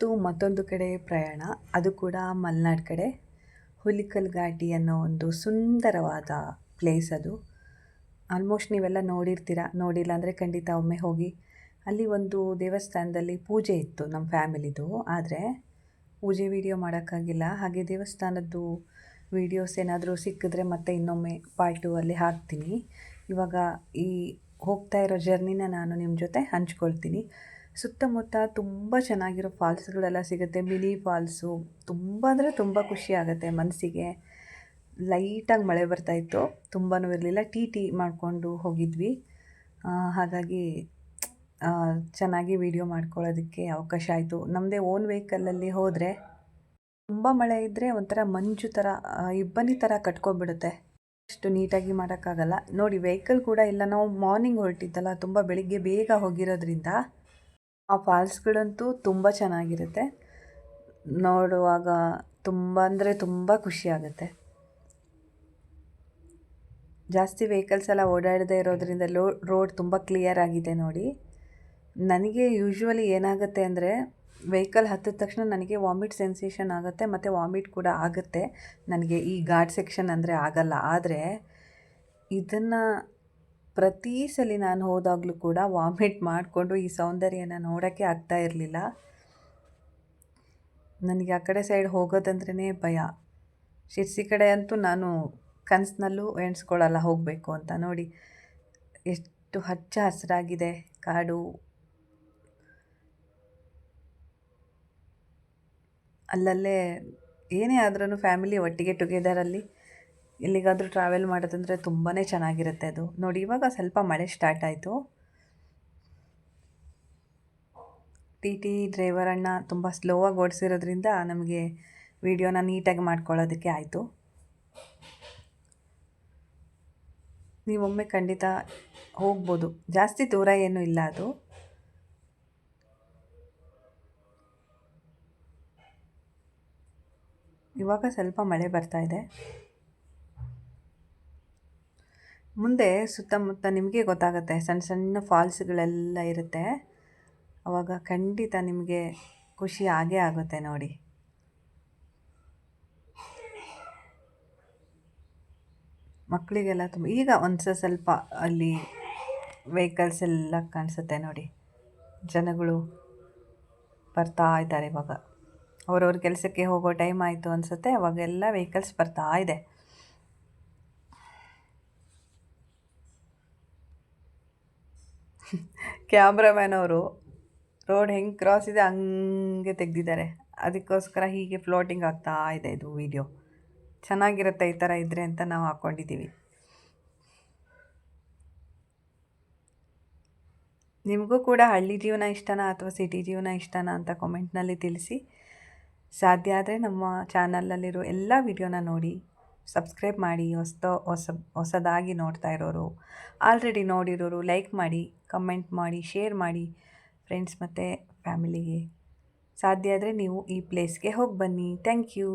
ಇವತ್ತು ಮತ್ತೊಂದು ಕಡೆ ಪ್ರಯಾಣ, ಅದು ಕೂಡ ಮಲೆನಾಡು ಕಡೆ. ಹುಲಿಕಲ್ ಘಾಟಿ ಅನ್ನೋ ಒಂದು ಸುಂದರವಾದ ಪ್ಲೇಸ್ ಅದು. ಆಲ್ಮೋಸ್ಟ್ ನೀವೆಲ್ಲ ನೋಡಿರ್ತೀರ, ನೋಡಿಲ್ಲ ಅಂದರೆ ಖಂಡಿತ ಒಮ್ಮೆ ಹೋಗಿ. ಅಲ್ಲಿ ಒಂದು ದೇವಸ್ಥಾನದಲ್ಲಿ ಪೂಜೆ ಇತ್ತು ನಮ್ಮ ಫ್ಯಾಮಿಲಿದು, ಆದರೆ ಪೂಜೆ ವೀಡಿಯೋ ಮಾಡೋಕ್ಕಾಗಿಲ್ಲ. ಹಾಗೆ ದೇವಸ್ಥಾನದ್ದು ವೀಡಿಯೋಸ್ ಏನಾದರೂ ಸಿಕ್ಕಿದ್ರೆ ಮತ್ತೆ ಇನ್ನೊಮ್ಮೆ ಪಾರ್ಟ್ 2 ಅಲ್ಲಿ ಹಾಕ್ತೀನಿ. ಇವಾಗ ಈ ಹೋಗ್ತಾ ಇರೋ ಜರ್ನಿನ ನಾನು ನಿಮ್ಮ ಜೊತೆ ಹಂಚ್ಕೊಳ್ತೀನಿ. ಸುತ್ತಮುತ್ತ ತುಂಬ ಚೆನ್ನಾಗಿರೋ ಫಾಲ್ಸ್ಗಳೆಲ್ಲ ಸಿಗುತ್ತೆ. ಮಿನಿ ಫಾಲ್ಸು ತುಂಬ ಅಂದರೆ ತುಂಬ ಖುಷಿ ಆಗುತ್ತೆ ಮನಸ್ಸಿಗೆ. ಲೈಟಾಗಿ ಮಳೆ ಬರ್ತಾಯಿತ್ತು, ತುಂಬಾ ಇರಲಿಲ್ಲ. ಟೀ ಮಾಡಿಕೊಂಡು ಹೋಗಿದ್ವಿ. ಹಾಗಾಗಿ ಚೆನ್ನಾಗಿ ವೀಡಿಯೋ ಮಾಡ್ಕೊಳ್ಳೋದಕ್ಕೆ ಅವಕಾಶ ಆಯಿತು. ನಮ್ಮದೇ ಓನ್ ವೆಹಿಕಲಲ್ಲಿ ಹೋದರೆ ತುಂಬ ಮಳೆ ಇದ್ದರೆ ಒಂಥರ ಮಂಜು ಥರ, ಇಬ್ಬನಿ ಥರ ಕಟ್ಕೊಬಿಡುತ್ತೆ. ಅಷ್ಟು ನೀಟಾಗಿ ಮಾಡೋಕ್ಕಾಗಲ್ಲ. ನೋಡಿ, ವೆಹಿಕಲ್ ಕೂಡ ಇಲ್ಲ. ನಾವು ಮಾರ್ನಿಂಗ್ ಹೊರಟಿದ್ದಲ್ಲ, ತುಂಬ ಬೆಳಿಗ್ಗೆ ಬೇಗ ಹೋಗಿರೋದ್ರಿಂದ ಆ ಫಾಲ್ಸ್ಗಳಂತೂ ತುಂಬ ಚೆನ್ನಾಗಿರುತ್ತೆ. ನೋಡುವಾಗ ತುಂಬ ಅಂದರೆ ತುಂಬ ಖುಷಿಯಾಗುತ್ತೆ. ಜಾಸ್ತಿ ವೆಹಿಕಲ್ಸ್ ಎಲ್ಲ ಓಡಾಡದೇ ಇರೋದ್ರಿಂದ ರೋಡ್ ತುಂಬ ಕ್ಲಿಯರ್ ಆಗಿದೆ ನೋಡಿ. ನನಗೆ ಯೂಶ್ವಲಿ ಏನಾಗುತ್ತೆ ಅಂದರೆ, ವೆಹಿಕಲ್ ಹತ್ತಿದ ತಕ್ಷಣ ನನಗೆ ವಾಮಿಟ್ ಸೆನ್ಸೇಷನ್ ಆಗುತ್ತೆ, ಮತ್ತು ವಾಮಿಟ್ ಕೂಡ ಆಗುತ್ತೆ. ನನಗೆ ಈ ಘಾಟ್ ಸೆಕ್ಷನ್ ಅಂದರೆ ಆಗಲ್ಲ. ಆದರೆ ಇದನ್ನು ಪ್ರತಿ ಸಲ ನಾನು ಹೋದಾಗಲೂ ಕೂಡ ವಾಮಿಟ್ ಮಾಡಿಕೊಂಡು ಈ ಸೌಂದರ್ಯನ ನೋಡೋಕ್ಕೆ ಆಗ್ತಾ ಇರಲಿಲ್ಲ. ನನಗೆ ಆ ಕಡೆ ಸೈಡ್ ಹೋಗೋದಂದ್ರೇ ಭಯ. ಶಿರ್ಸಿ ಕಡೆ ಅಂತೂ ನಾನು ಕನಸಿನಲ್ಲೂ ಎಣಿಸ್ಕೊಳ್ಳಲ್ಲ ಹೋಗಬೇಕು ಅಂತ. ನೋಡಿ ಎಷ್ಟು ಹಚ್ಚ ಹಸಿರಾಗಿದೆ ಕಾಡು. ಅಲ್ಲಲ್ಲೇ ಏನೇ ಆದ್ರೂ ಫ್ಯಾಮಿಲಿ ಒಟ್ಟಿಗೆ ಟುಗೆದರಲ್ಲಿ ಎಲ್ಲಿಗಾದರೂ ಟ್ರಾವೆಲ್ ಮಾಡೋದಂದರೆ ತುಂಬಾ ಚೆನ್ನಾಗಿರುತ್ತೆ ಅದು. ನೋಡಿ, ಇವಾಗ ಸ್ವಲ್ಪ ಮಳೆ ಸ್ಟಾರ್ಟ್ ಆಯಿತು. ಟಿ ಡ್ರೈವರ್ ಅಣ್ಣ ತುಂಬ ಸ್ಲೋವಾಗಿ ಓಡಿಸಿರೋದ್ರಿಂದ ನಮಗೆ ವಿಡಿಯೋನ ನೀಟಾಗಿ ಮಾಡ್ಕೊಳ್ಳೋದಕ್ಕೆ ಆಯಿತು. ನೀವೊಮ್ಮೆ ಖಂಡಿತ ಹೋಗ್ಬೋದು, ಜಾಸ್ತಿ ದೂರ ಏನೂ ಇಲ್ಲ ಅದು. ಇವಾಗ ಸ್ವಲ್ಪ ಮಳೆ ಬರ್ತಾ ಇದೆ. ಮುಂದೆ ಸುತ್ತಮುತ್ತ ನಿಮಗೆ ಗೊತ್ತಾಗುತ್ತೆ, ಸಣ್ಣ ಸಣ್ಣ ಫಾಲ್ಸ್ಗಳೆಲ್ಲ ಇರುತ್ತೆ. ಆವಾಗ ಖಂಡಿತ ನಿಮಗೆ ಖುಷಿ ಆಗೇ ಆಗುತ್ತೆ ನೋಡಿ. ಮಕ್ಕಳಿಗೆಲ್ಲ ತುಂಬ, ಈಗ ಸ್ವಲ್ಪ ಅಲ್ಲಿ ವೆಹಿಕಲ್ಸ್ ಎಲ್ಲ ಕಾಣಿಸುತ್ತೆ ನೋಡಿ. ಜನಗಳು ಬರ್ತಾ ಇದ್ದಾರೆ. ಇವಾಗ ಅವ್ರವ್ರ ಕೆಲಸಕ್ಕೆ ಹೋಗೋ ಟೈಮ್ ಆಯಿತು ಅನಿಸುತ್ತೆ. ಅವಾಗೆಲ್ಲ ವೆಹಿಕಲ್ಸ್ ಬರ್ತಾ ಇದೆ. ಕ್ಯಾಮ್ರಾಮ್ಯಾನ್ ಅವರು ರೋಡ್ ಹೆಂಗೆ ಕ್ರಾಸ್ ಇದೆ ಹಂಗೆ ತೆಗೆದಿದ್ದಾರೆ. ಅದಕ್ಕೋಸ್ಕರ ಹೀಗೆ ಫ್ಲೋಟಿಂಗ್ ಆಗ್ತಾ ಇದೆ ಇದು ವಿಡಿಯೋ. ಚೆನ್ನಾಗಿರುತ್ತೆ ಈ ಥರ ಇದ್ದರೆ ಅಂತ ನಾವು ಹಾಕ್ಕೊಂಡಿದ್ದೀವಿ. ನಿಮಗೂ ಕೂಡ ಹಳ್ಳಿ ಜೀವನ ಇಷ್ಟನಾ ಅಥವಾ ಸಿಟಿ ಜೀವನ ಇಷ್ಟನಾ ಅಂತ ಕಾಮೆಂಟ್ನಲ್ಲಿ ತಿಳಿಸಿ. ಸಾಧ್ಯ ಆದರೆ ನಮ್ಮ ಚಾನಲಲ್ಲಿರೋ ಎಲ್ಲ ವಿಡಿಯೋನ ನೋಡಿ ಸಬ್ಸ್ಕ್ರೈಬ್ ಮಾಡಿ. ಹೊಸದಾಗಿ ನೋಡ್ತಾ ಇರೋರು, ಆಲ್ರೆಡಿ ನೋಡಿರೋರು ಲೈಕ್ ಮಾಡಿ, ಕಮೆಂಟ್ ಮಾಡಿ, ಶೇರ್ ಮಾಡಿ ಫ್ರೆಂಡ್ಸ್ ಮತ್ತು ಫ್ಯಾಮಿಲಿಗೆ. ಸಾಧ್ಯ ಆದರೆ ನೀವು ಈ ಪ್ಲೇಸ್ಗೆ ಹೋಗಿ ಬನ್ನಿ. Thank you.